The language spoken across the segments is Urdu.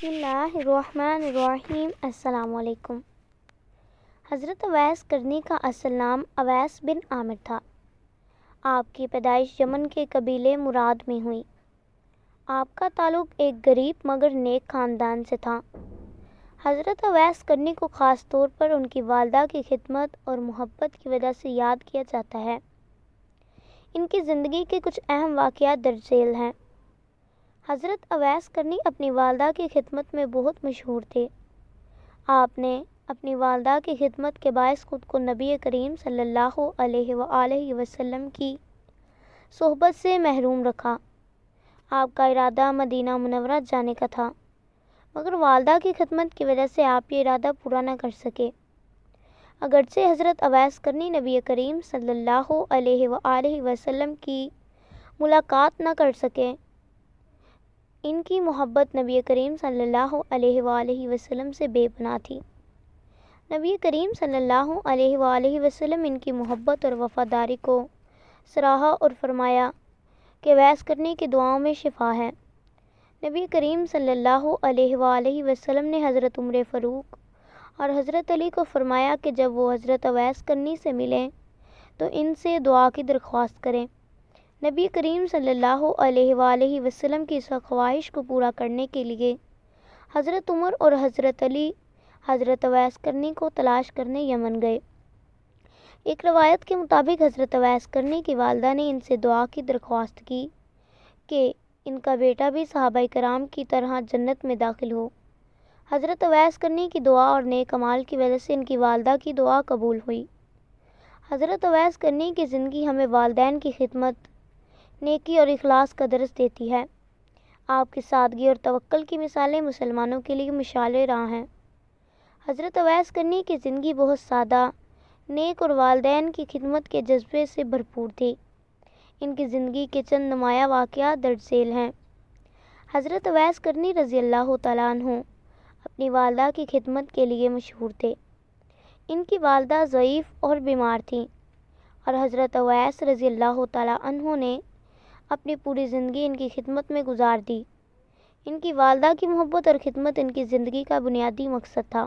بسم اللہ الرحمن الرحیم۔ السلام علیکم۔ حضرت اویس کرنی کا اصل نام اویس بن عامر تھا۔ آپ کی پیدائش یمن کے قبیلے مراد میں ہوئی۔ آپ کا تعلق ایک غریب مگر نیک خاندان سے تھا۔ حضرت اویس کرنی کو خاص طور پر ان کی والدہ کی خدمت اور محبت کی وجہ سے یاد کیا جاتا ہے۔ ان کی زندگی کے کچھ اہم واقعات درج ذیل ہیں۔ حضرت اویس کرنی اپنی والدہ کی خدمت میں بہت مشہور تھے۔ آپ نے اپنی والدہ کی خدمت کے باعث خود کو نبی کریم صلی اللہ علیہ وآلہ وسلم کی صحبت سے محروم رکھا۔ آپ کا ارادہ مدینہ منورہ جانے کا تھا، مگر والدہ کی خدمت کی وجہ سے آپ یہ ارادہ پورا نہ کر سکے۔ اگرچہ حضرت اویس کرنی نبی کریم صلی اللہ علیہ وآلہ وسلم کی ملاقات نہ کر سکے، ان کی محبت نبی کریم صلی اللہ علیہ وآلہ وسلم سے بے پناہ تھی۔ نبی کریم صلی اللہ علیہ وآلہ وسلم ان کی محبت اور وفاداری کو سراہا اور فرمایا کہ اویس کرنی کی دعاؤں میں شفا ہے۔ نبی کریم صلی اللہ علیہ وآلہ وسلم نے حضرت عمر فاروق اور حضرت علی کو فرمایا کہ جب وہ حضرت اویس کرنی سے ملیں تو ان سے دعا کی درخواست کریں۔ نبی کریم صلی اللہ علیہ وآلہ وسلم کی اس خواہش کو پورا کرنے کے لیے حضرت عمر اور حضرت علی حضرت اویس کرنی کو تلاش کرنے یمن گئے۔ ایک روایت کے مطابق حضرت اویس کرنی کی والدہ نے ان سے دعا کی درخواست کی کہ ان کا بیٹا بھی صحابہ کرام کی طرح جنت میں داخل ہو۔ حضرت اویس کرنی کی دعا اور نیک اعمال کی وجہ سے ان کی والدہ کی دعا قبول ہوئی۔ حضرت اویس کرنی کی زندگی ہمیں والدین کی خدمت، نیکی اور اخلاص کا درس دیتی ہے۔ آپ کی سادگی اور توکل کی مثالیں مسلمانوں کے لیے مشعل راہ ہیں۔ حضرت اویس کرنی کی زندگی بہت سادہ، نیک اور والدین کی خدمت کے جذبے سے بھرپور تھی۔ ان کی زندگی کے چند نمایاں واقعات درج ذیل ہیں۔ حضرت اویس کرنی رضی اللہ تعالیٰ عنہ اپنی والدہ کی خدمت کے لیے مشہور تھے۔ ان کی والدہ ضعیف اور بیمار تھیں اور حضرت اویس رضی اللہ تعالیٰ عنہ نے اپنی پوری زندگی ان کی خدمت میں گزار دی۔ ان کی والدہ کی محبت اور خدمت ان کی زندگی کا بنیادی مقصد تھا۔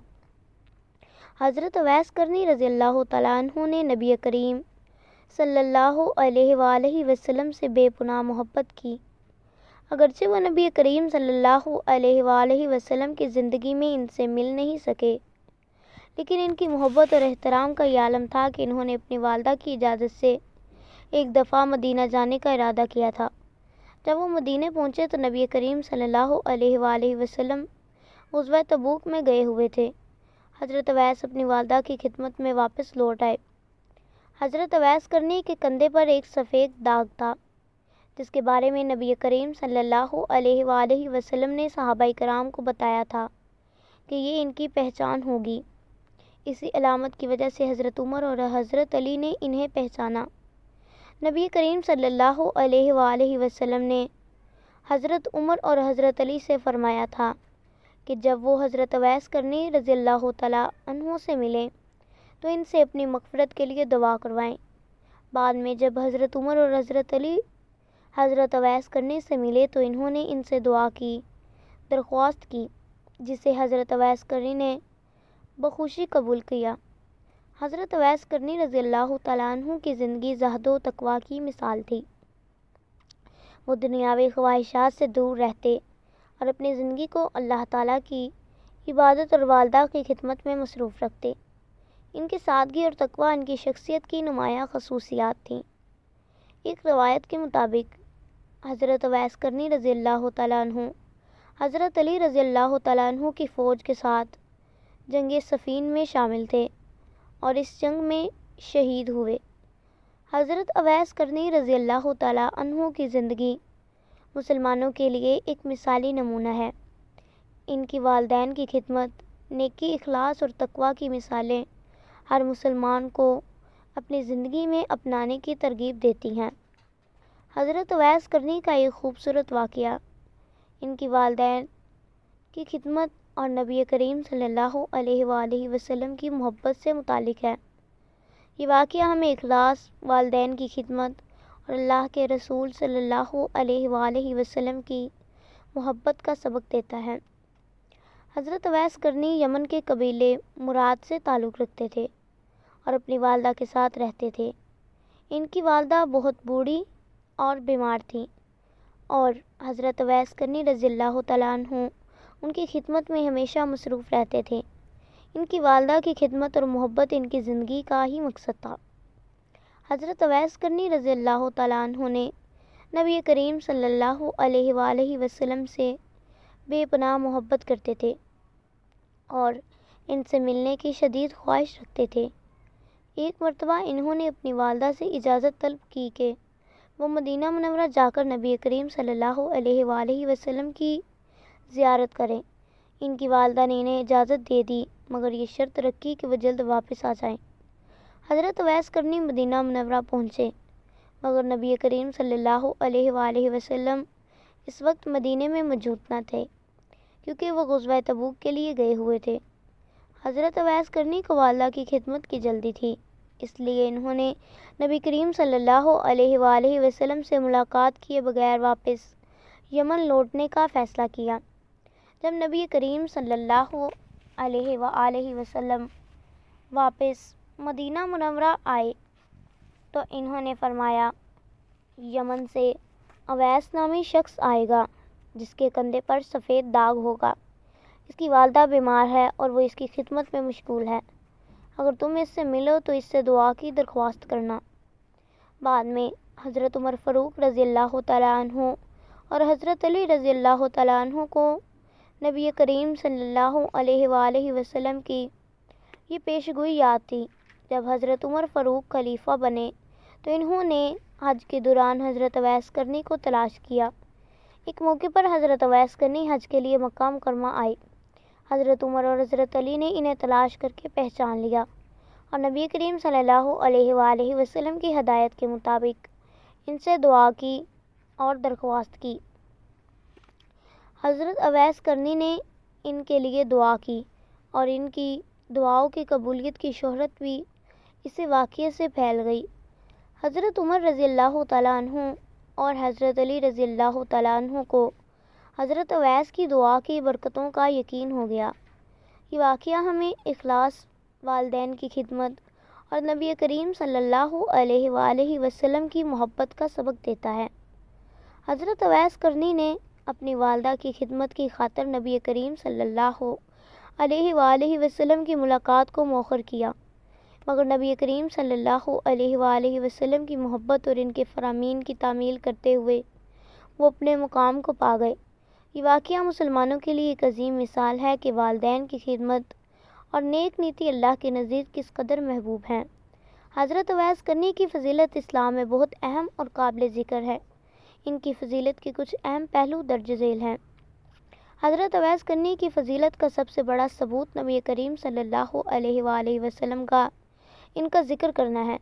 حضرت اویس کرنی رضی اللہ تعالیٰ عنہ نے نبی کریم صلی اللہ علیہ وآلہ وسلم سے بے پناہ محبت کی۔ اگرچہ وہ نبی کریم صلی اللہ علیہ وآلہ وسلم کی زندگی میں ان سے مل نہیں سکے، لیکن ان کی محبت اور احترام کا یہ عالم تھا کہ انہوں نے اپنی والدہ کی اجازت سے ایک دفعہ مدینہ جانے کا ارادہ کیا تھا۔ جب وہ مدینہ پہنچے تو نبی کریم صلی اللہ علیہ وآلہ وسلم غزوہ تبوک میں گئے ہوئے تھے۔ حضرت اویس اپنی والدہ کی خدمت میں واپس لوٹ آئے۔ حضرت اویس کرنی کے کندھے پر ایک سفید داغ تھا، جس کے بارے میں نبی کریم صلی اللہ علیہ وآلہ وسلم نے صحابہ کرام کو بتایا تھا کہ یہ ان کی پہچان ہوگی۔ اسی علامت کی وجہ سے حضرت عمر اور حضرت علی نے انہیں پہچانا۔ نبی کریم صلی اللہ علیہ وآلہ وسلم نے حضرت عمر اور حضرت علی سے فرمایا تھا کہ جب وہ حضرت اویس کرنی رضی اللہ تعالیٰ عنہ سے ملیں تو ان سے اپنی مغفرت کے لیے دعا کروائیں۔ بعد میں جب حضرت عمر اور حضرت علی حضرت اویس کرنی سے ملے تو انہوں نے ان سے دعا کی درخواست کی، جسے حضرت اویس کرنی نے بخوشی قبول کیا۔ حضرت اویس کرنی رضی اللہ تعالیٰ عنہ کی زندگی زہد و تقویٰ کی مثال تھی۔ وہ دنیاوی خواہشات سے دور رہتے اور اپنی زندگی کو اللہ تعالیٰ کی عبادت اور والدہ کی خدمت میں مصروف رکھتے۔ ان کی سادگی اور تقویٰ ان کی شخصیت کی نمایاں خصوصیات تھیں۔ ایک روایت کے مطابق حضرت اویس کرنی رضی اللہ تعالیٰ عنہ حضرت علی رضی اللہ تعالیٰ عنہ کی فوج کے ساتھ جنگ صفین میں شامل تھے اور اس جنگ میں شہید ہوئے۔ حضرت اویس کرنی رضی اللہ تعالیٰ عنہ کی زندگی مسلمانوں کے لیے ایک مثالی نمونہ ہے۔ ان کی والدین کی خدمت، نیکی، اخلاص اور تقویٰ کی مثالیں ہر مسلمان کو اپنی زندگی میں اپنانے کی ترغیب دیتی ہیں۔ حضرت اویس کرنی کا ایک خوبصورت واقعہ ان کی والدین کی خدمت اور نبی کریم صلی اللہ علیہ وآلہ وسلم کی محبت سے متعلق ہے۔ یہ واقعہ ہمیں اخلاص، والدین کی خدمت اور اللہ کے رسول صلی اللہ علیہ وآلہ وسلم کی محبت کا سبق دیتا ہے۔ حضرت اویس کرنی یمن کے قبیلے مراد سے تعلق رکھتے تھے اور اپنی والدہ کے ساتھ رہتے تھے۔ ان کی والدہ بہت بوڑھی اور بیمار تھیں اور حضرت اویس کرنی رضی اللہ تعالیٰ عنہ ان کی خدمت میں ہمیشہ مصروف رہتے تھے۔ ان کی والدہ کی خدمت اور محبت ان کی زندگی کا ہی مقصد تھا۔ حضرت اویس کرنی رضی اللہ تعالیٰ عنہ نے نبی کریم صلی اللہ علیہ وآلہ وسلم سے بے پناہ محبت کرتے تھے اور ان سے ملنے کی شدید خواہش رکھتے تھے۔ ایک مرتبہ انہوں نے اپنی والدہ سے اجازت طلب کی کہ وہ مدینہ منورہ جا کر نبی کریم صلی اللہ علیہ وآلہ وسلم کی زیارت کریں۔ ان کی والدہ نے انہیں اجازت دے دی مگر یہ شرط رکھی کہ وہ جلد واپس آ جائیں۔ حضرت اویس کرنی مدینہ منورہ پہنچے مگر نبی کریم صلی اللہ علیہ وآلہ وسلم اس وقت مدینے میں موجود نہ تھے کیونکہ وہ غزوہ تبوک کے لیے گئے ہوئے تھے۔ حضرت اویس کرنی کو والدہ کی خدمت کی جلدی تھی، اس لیے انہوں نے نبی کریم صلی اللہ علیہ وآلہ وسلم سے ملاقات کیے بغیر واپس یمن لوٹنے کا فیصلہ کیا۔ جب نبی کریم صلی اللہ علیہ وآلہ وسلم واپس مدینہ منورہ آئے تو انہوں نے فرمایا، یمن سے اویس نامی شخص آئے گا جس کے کندھے پر سفید داغ ہوگا۔ اس کی والدہ بیمار ہے اور وہ اس کی خدمت میں مشغول ہے۔ اگر تم اس سے ملو تو اس سے دعا کی درخواست کرنا۔ بعد میں حضرت عمر فاروق رضی اللہ تعالیٰ عنہ اور حضرت علی رضی اللہ تعالیٰ عنہ کو نبی کریم صلی اللہ علیہ وآلہ وسلم کی یہ پیشگوئی یاد تھی۔ جب حضرت عمر فاروق خلیفہ بنے تو انہوں نے حج کے دوران حضرت اویس کرنی کو تلاش کیا۔ ایک موقع پر حضرت اویس کرنی حج کے لیے مکہ مکرمہ آئے۔ حضرت عمر اور حضرت علی نے انہیں تلاش کر کے پہچان لیا اور نبی کریم صلی اللہ علیہ وآلہ وسلم کی ہدایت کے مطابق ان سے دعا کی اور درخواست کی۔ حضرت اویس کرنی نے ان کے لیے دعا کی اور ان کی دعاؤں کی قبولیت کی شہرت بھی اسی واقعے سے پھیل گئی۔ حضرت عمر رضی اللہ تعالیٰ عنہ اور حضرت علی رضی اللہ تعالیٰ عنہ کو حضرت اویس کی دعا کی برکتوں کا یقین ہو گیا۔ یہ واقعہ ہمیں اخلاص، والدین کی خدمت اور نبی کریم صلی اللہ علیہ وآلہ وسلم کی محبت کا سبق دیتا ہے۔ حضرت اویس کرنی نے اپنی والدہ کی خدمت کی خاطر نبی کریم صلی اللہ علیہ وآلہ وسلم کی ملاقات کو مؤخر کیا مگر نبی کریم صلی اللہ علیہ وآلہ وسلم کی محبت اور ان کے فرامین کی تعمیل کرتے ہوئے وہ اپنے مقام کو پا گئے۔ یہ واقعہ مسلمانوں کے لیے ایک عظیم مثال ہے کہ والدین کی خدمت اور نیک نیتی اللہ کے نزدیک کس قدر محبوب ہیں۔ حضرت اویس کرنی کی فضیلت اسلام میں بہت اہم اور قابل ذکر ہے۔ ان کی فضیلت کے کچھ اہم پہلو درج ذیل ہیں۔ حضرت اویس کرنی کی فضیلت کا سب سے بڑا ثبوت نبی کریم صلی اللہ علیہ وآلہ وسلم کا ان کا ذکر کرنا ہے۔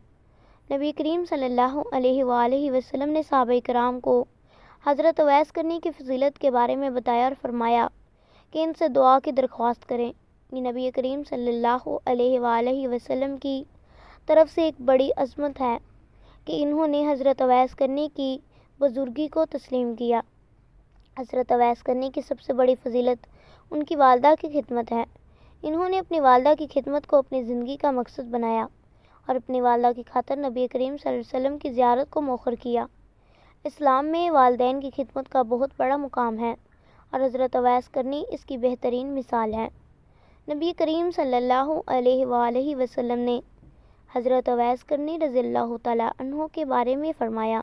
نبی کریم صلی اللہ علیہ وآلہ وسلم نے صحابہ کرام کو حضرت اویس کرنی کی فضیلت کے بارے میں بتایا اور فرمایا کہ ان سے دعا کی درخواست کریں۔ یہ نبی کریم صلی اللہ علیہ وآلہ وسلم کی طرف سے ایک بڑی عظمت ہے کہ انہوں نے حضرت اویس کرنی کی بزرگی کو تسلیم کیا۔ حضرت اویس کرنی کی سب سے بڑی فضیلت ان کی والدہ کی خدمت ہے۔ انہوں نے اپنی والدہ کی خدمت کو اپنی زندگی کا مقصد بنایا اور اپنی والدہ کی خاطر نبی کریم صلی اللہ علیہ وسلم کی زیارت کو مؤخر کیا۔ اسلام میں والدین کی خدمت کا بہت بڑا مقام ہے اور حضرت اویس کرنی اس کی بہترین مثال ہے۔ نبی کریم صلی اللہ علیہ وآلہ وسلم نے حضرت اویس کرنی رضی اللہ تعالیٰ عنہ کے بارے میں فرمایا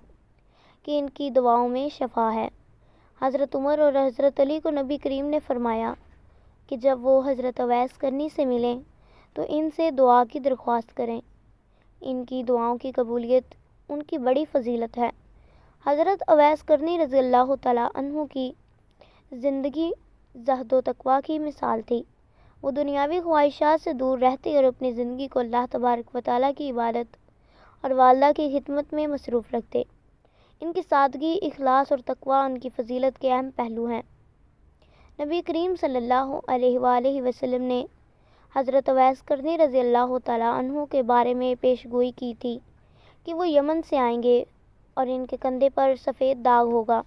کہ ان کی دعاؤں میں شفا ہے۔ حضرت عمر اور حضرت علی کو نبی کریم نے فرمایا کہ جب وہ حضرت اویس کرنی سے ملیں تو ان سے دعا کی درخواست کریں۔ ان کی دعاؤں کی قبولیت ان کی بڑی فضیلت ہے۔ حضرت اویس کرنی رضی اللہ تعالیٰ عنہ کی زندگی زہد و تقویٰ کی مثال تھی۔ وہ دنیاوی خواہشات سے دور رہتے اور اپنی زندگی کو اللہ تبارک و تعالیٰ کی عبادت اور والدہ کی خدمت میں مصروف رکھتے۔ ان کی سادگی، اخلاص اور تقویٰ ان کی فضیلت کے اہم پہلو ہیں۔ نبی کریم صلی اللہ علیہ وآلہ وسلم نے حضرت اویس کرنی رضی اللہ تعالیٰ عنہ کے بارے میں پیشگوئی کی تھی کہ وہ یمن سے آئیں گے اور ان کے کندھے پر سفید داغ ہوگا۔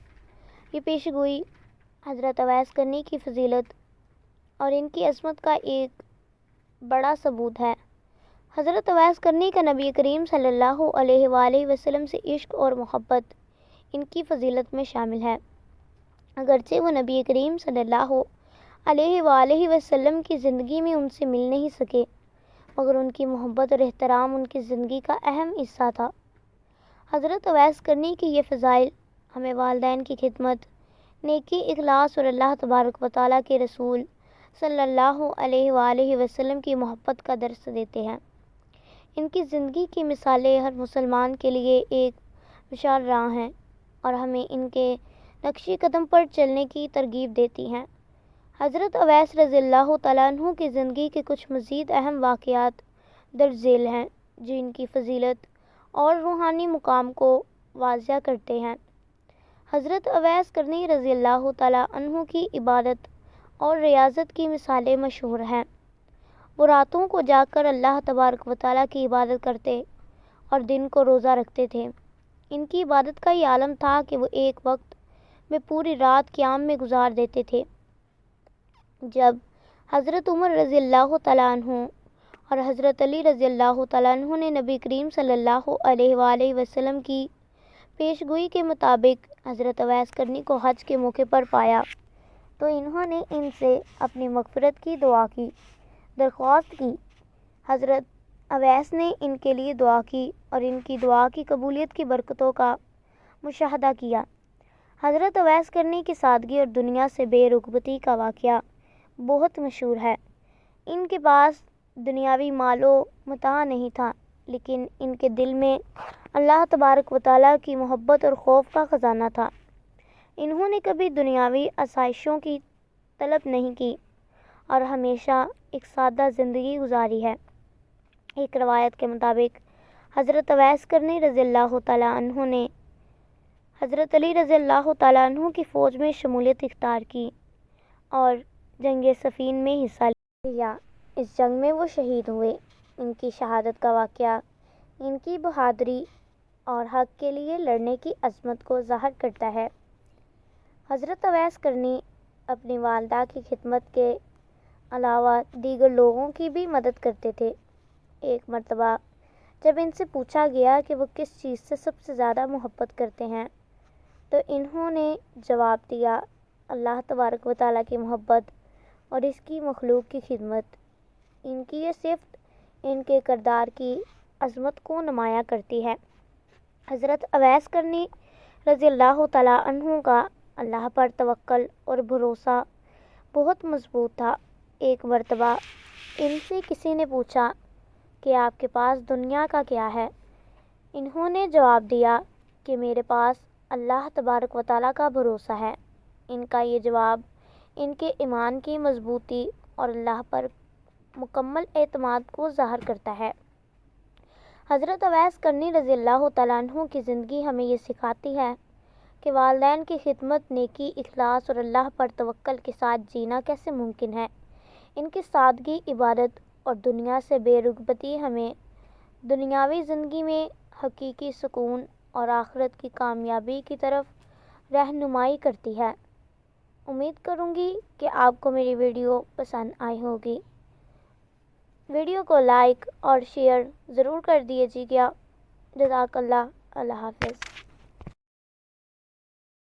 یہ پیشگوئی حضرت اویس کرنی کی فضیلت اور ان کی عظمت کا ایک بڑا ثبوت ہے۔ حضرت اویس کرنی کا نبی کریم صلی اللہ علیہ وآلہ وسلم سے عشق اور محبت ان کی فضیلت میں شامل ہے۔ اگرچہ وہ نبی کریم صلی اللہ علیہ وآلہ وسلم کی زندگی میں ان سے مل نہیں سکے، مگر ان کی محبت اور احترام ان کی زندگی کا اہم حصہ تھا۔ حضرت اویس کرنی کی یہ فضائل ہمیں والدین کی خدمت، نیکی، اخلاص اور اللہ تبارک و تعالیٰ کے رسول صلی اللہ علیہ وآلہ وسلم کی محبت کا درس دیتے ہیں۔ ان کی زندگی کی مثالیں ہر مسلمان کے لیے ایک مشعل راہ ہیں اور ہمیں ان کے نقش قدم پر چلنے کی ترغیب دیتی ہیں۔ حضرت اویس رضی اللہ تعالیٰ عنہ کی زندگی کے کچھ مزید اہم واقعات درج ذیل ہیں جو ان کی فضیلت اور روحانی مقام کو واضح کرتے ہیں۔ حضرت اویس کرنی رضی اللہ تعالیٰ عنہ کی عبادت اور ریاضت کی مثالیں مشہور ہیں۔ وہ راتوں کو جاگ کر اللہ تبارک و تعالیٰ کی عبادت کرتے اور دن کو روزہ رکھتے تھے۔ ان کی عبادت کا یہ عالم تھا کہ وہ ایک وقت میں پوری رات قیام میں گزار دیتے تھے۔ جب حضرت عمر رضی اللہ تعالیٰ عنہ اور حضرت علی رضی اللہ تعالیٰ عنہ نے نبی کریم صلی اللہ علیہ وآلہ وسلم کی پیش گوئی کے مطابق حضرت اویس کرنی کو حج کے موقع پر پایا تو انہوں نے ان سے اپنی مغفرت کی دعا کی درخواست کی۔ حضرت اویس نے ان کے لیے دعا کی اور ان کی دعا کی قبولیت کی برکتوں کا مشاہدہ کیا۔ حضرت اویس کرنی کی سادگی اور دنیا سے بے رغبتی کا واقعہ بہت مشہور ہے۔ ان کے پاس دنیاوی مال و متاع نہیں تھا، لیکن ان کے دل میں اللہ تبارک و تعالیٰ کی محبت اور خوف کا خزانہ تھا۔ انہوں نے کبھی دنیاوی آسائشوں کی طلب نہیں کی اور ہمیشہ ایک سادہ زندگی گزاری ہے۔ ایک روایت کے مطابق حضرت اویس کرنی رضی اللہ تعالیٰ عنہ نے حضرت علی رضی اللہ تعالیٰ عنہ کی فوج میں شمولیت اختیار کی اور جنگ صفین میں حصہ لیا۔ اس جنگ میں وہ شہید ہوئے۔ ان کی شہادت کا واقعہ ان کی بہادری اور حق کے لیے لڑنے کی عظمت کو ظاہر کرتا ہے۔ حضرت اویس کرنی اپنی والدہ کی خدمت کے علاوہ دیگر لوگوں کی بھی مدد کرتے تھے۔ ایک مرتبہ جب ان سے پوچھا گیا کہ وہ کس چیز سے سب سے زیادہ محبت کرتے ہیں تو انہوں نے جواب دیا، اللہ تبارک و تعالیٰ کی محبت اور اس کی مخلوق کی خدمت۔ ان کی یہ صفت ان کے کردار کی عظمت کو نمایاں کرتی ہے۔ حضرت اویس کرنی رضی اللہ تعالیٰ عنہ کا اللہ پر توکل اور بھروسہ بہت مضبوط تھا۔ ایک مرتبہ ان سے کسی نے پوچھا کہ آپ کے پاس دنیا کا کیا ہے؟ انہوں نے جواب دیا کہ میرے پاس اللہ تبارک و تعالیٰ کا بھروسہ ہے۔ ان کا یہ جواب ان کے ایمان کی مضبوطی اور اللہ پر مکمل اعتماد کو ظاہر کرتا ہے۔ حضرت اویس کرنی رضی اللہ تعالیٰ عنہ کی زندگی ہمیں یہ سکھاتی ہے کہ والدین کی خدمت، نیکی، اخلاص اور اللہ پر توکل کے ساتھ جینا کیسے ممکن ہے۔ ان کی سادگی، عبادت اور دنیا سے بے رغبتی ہمیں دنیاوی زندگی میں حقیقی سکون اور آخرت کی کامیابی کی طرف رہنمائی کرتی ہے۔ امید کروں گی کہ آپ کو میری ویڈیو پسند آئی ہوگی۔ ویڈیو کو لائک اور شیئر ضرور کر دیجیے گا۔ جزاک اللہ۔ اللہ حافظ۔